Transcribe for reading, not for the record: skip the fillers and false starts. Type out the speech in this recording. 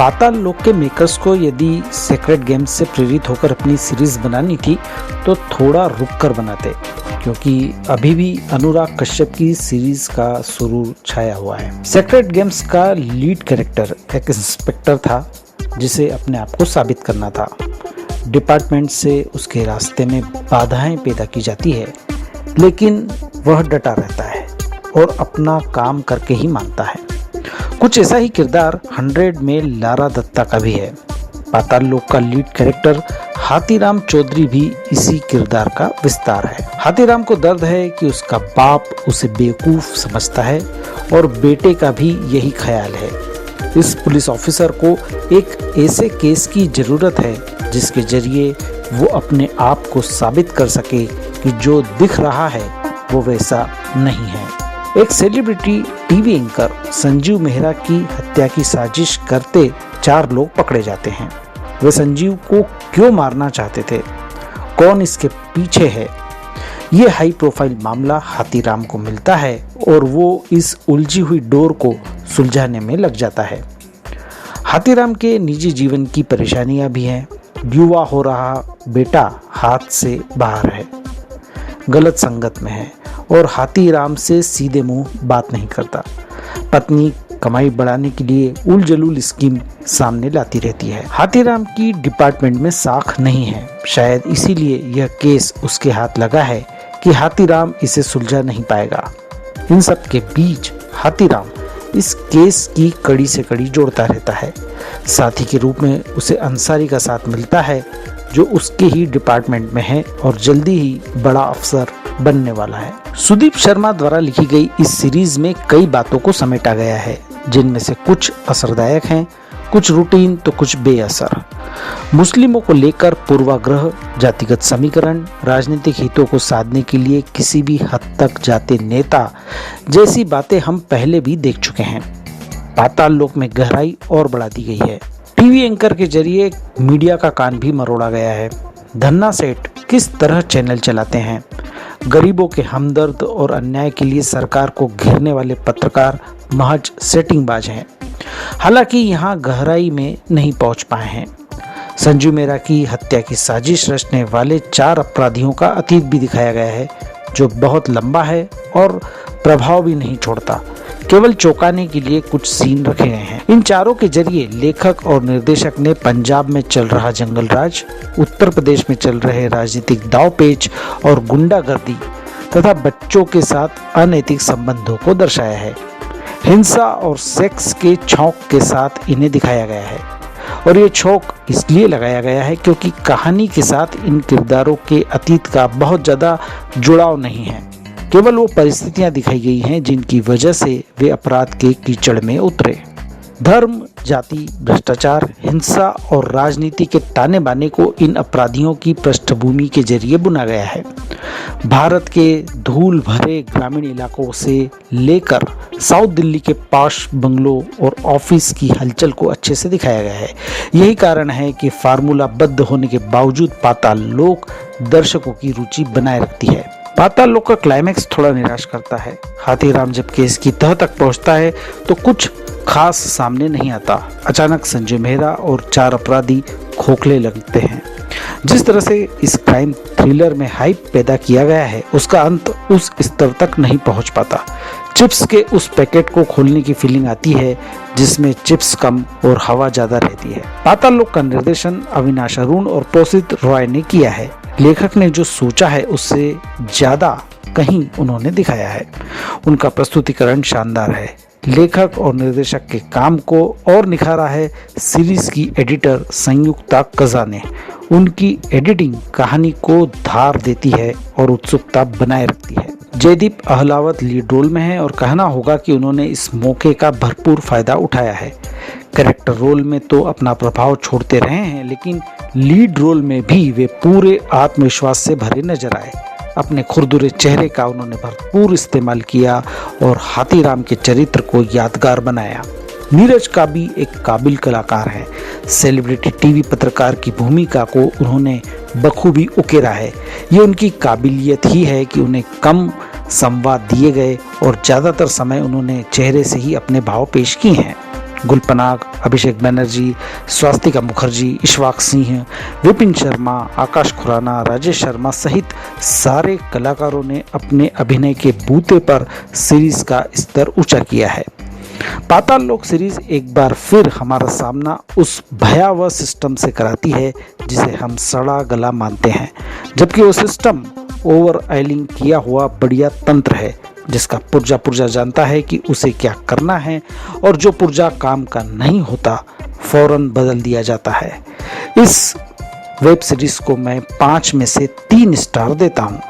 पाताल लोक के मेकर्स को यदि सेक्रेड गेम्स से प्रेरित होकर अपनी सीरीज बनानी थी तो थोड़ा रुक कर बनाते, क्योंकि अभी भी अनुराग कश्यप की सीरीज का सुरूर छाया हुआ है। सेक्रेड गेम्स का लीड कैरेक्टर एक इंस्पेक्टर था जिसे अपने आप को साबित करना था। डिपार्टमेंट से उसके रास्ते में बाधाएं पैदा की जाती है, लेकिन वह डटा रहता है और अपना काम करके ही मानता है। कुछ ऐसा ही किरदार 100 में लारा दत्ता का भी है। पाताल लोक का लीड कैरेक्टर हाथीराम चौधरी भी इसी किरदार का विस्तार है। हाथीराम को दर्द है कि उसका बाप उसे बेवकूफ समझता है और बेटे का भी यही ख्याल है। इस पुलिस ऑफिसर को एक ऐसे केस की जरूरत है जिसके जरिए वो अपने आप को साबित कर सके कि जो दिख रहा है वो वैसा नहीं है। एक celebrity TV anchor Sanjeev Mehra की हत्या की साजिश करते 4 लोग पकड़े जाते हैं। वे संजीव को क्यों मारना चाहते थे, कौन इसके पीछे है, ये हाई प्रोफाइल मामला हाथीराम को मिलता है और वो इस उलझी हुई डोर को सुलझाने में लग जाता है। हाथीराम के निजी जीवन की परेशानियां भी हैं। युवा हो रहा बेटा हाथ से बाहर है, गलत संगत में है और हाथीराम से सीधे मुंह बात नहीं करता। पत्नी कमाई बढ़ाने के लिए उलझुल स्कीम सामने लाती रहती है। हाथीराम की डिपार्टमेंट में साख नहीं है, शायद इसीलिए यह केस उसके हाथ लगा है कि हाथीराम इसे सुलझा नहीं पाएगा। इन सब के बीच हाथीराम इस केस की कड़ी से कड़ी जोड़ता रहता है। साथी के रूप में उसे अंसारी का साथ मिलता है जो उसके ही डिपार्टमेंट में है और जल्दी ही बड़ा अफसर बनने वाला है। सुदीप शर्मा द्वारा लिखी गई इस सीरीज में कई बातों को समेटा गया है, जिनमें से कुछ असरदायक हैं, कुछ रूटीन तो कुछ बेअसर। मुस्लिमों को लेकर पूर्वाग्रह, जातिगत समीकरण, राजनीतिक हितों को साधने के लिए किसी भी हद तक जाते नेता जैसी बातें हम पहले भी देख चुके हैं। पाताल लोक में गहराई और बढ़ा दी गई है। टीवी एंकर के जरिए मीडिया का कान भी मरोड़ा गया है। धन्ना सेठ किस तरह चैनल चलाते हैं, गरीबों के हमदर्द और अन्याय के लिए सरकार को घेरने वाले पत्रकार महज सेटिंगबाज हैं। हालांकि यहाँ गहराई में नहीं पहुँच पाए हैं। संजीव मेहरा की हत्या की साजिश रचने वाले 4 अपराधियों का अतीत भी दिखाया गया है, जो बहुत लंबा है और प्रभाव भी नहीं छोड़ता। केवल चौंकाने के लिए कुछ सीन रखे गए हैं। इन चारों के जरिए लेखक और निर्देशक ने पंजाब में चल रहा जंगल राज, उत्तर प्रदेश में चल रहे राजनीतिक दांवपेच और गुंडागर्दी तथा बच्चों के साथ अनैतिक संबंधों को दर्शाया है। हिंसा और सेक्स के छौंक के साथ इन्हें दिखाया गया है और ये छौंक इसलिए लगाया गया है क्योंकि कहानी के साथ इन किरदारों के अतीत का बहुत ज्यादा जुड़ाव नहीं है। केवल वो परिस्थितियां दिखाई गई हैं जिनकी वजह से वे अपराध के कीचड़ में उतरे। धर्म, जाति, भ्रष्टाचार, हिंसा और राजनीति के ताने बाने को इन अपराधियों की पृष्ठभूमि के जरिए बुना गया है। भारत के धूल भरे ग्रामीण इलाकों से लेकर साउथ दिल्ली के पॉश बंगलों और ऑफिस की हलचल को अच्छे से दिखाया गया है। यही कारण है कि फार्मूला बद्ध होने के बावजूद पाताल लोक दर्शकों की रुचि बनाए रखती है। पाताल लोक का क्लाइमैक्स थोड़ा निराश करता है। हाथीराम जब केस की तह तक पहुंचता है तो कुछ खास सामने नहीं आता। अचानक संजय मेहरा और 4 अपराधी खोखले लगते हैं। जिस तरह से इस क्राइम थ्रिलर में हाइप पैदा किया गया है, उसका अंत उस स्तर तक नहीं पहुंच पाता। चिप्स के उस पैकेट को खोलने की फीलिंग आती है जिसमें चिप्स कम और हवा ज्यादा रहती है। पाताल लोक का निर्देशन अविनाश अरुण और पोसित रॉय ने किया है। लेखक ने जो सोचा है उससे ज्यादा कहीं उन्होंने दिखाया है। उनका प्रस्तुतिकरण शानदार है। लेखक और निर्देशक के काम को और निखारा है सीरीज की एडिटर संयुक्ता कज़ा ने। उनकी एडिटिंग कहानी को धार देती है और उत्सुकता बनाए रखती है। जयदीप अहलावत लीड रोल में है और कहना होगा कि उन्होंने इस मौके का भरपूर फायदा उठाया है। कैरेक्टर रोल में तो अपना प्रभाव छोड़ते रहे हैं, लेकिन लीड रोल में भी वे पूरे आत्मविश्वास से भरे नजर आए। अपने खुरदुरे चेहरे का उन्होंने भरपूर इस्तेमाल किया और हाथीराम के चरित्र को यादगार बनाया। नीरज का भी एक काबिल कलाकार है। सेलिब्रिटी टीवी पत्रकार की भूमिका को उन्होंने बखूबी उकेरा है। ये उनकी काबिलियत ही है कि उन्हें कम संवाद दिए गए और ज़्यादातर समय उन्होंने चेहरे से ही अपने भाव पेश किए हैं। गुलपनाग, अभिषेक बनर्जी, स्वास्तिका मुखर्जी, इशफाक सिंह, विपिन शर्मा, आकाश खुराना, राजेश शर्मा सहित सारे कलाकारों ने अपने अभिनय के बूते पर सीरीज का स्तर ऊंचा किया है। पाताल लोक सीरीज एक बार फिर हमारा सामना उस भयावह सिस्टम से कराती है जिसे हम सड़ा गला मानते हैं, जबकि वो सिस्टम ओवर आइलिंग किया हुआ बढ़िया तंत्र है जिसका पुर्जा पुर्जा जानता है कि उसे क्या करना है और जो पुर्जा काम का नहीं होता फौरन बदल दिया जाता है। इस वेब सीरीज को मैं 5 में से 3 स्टार देता हूँ।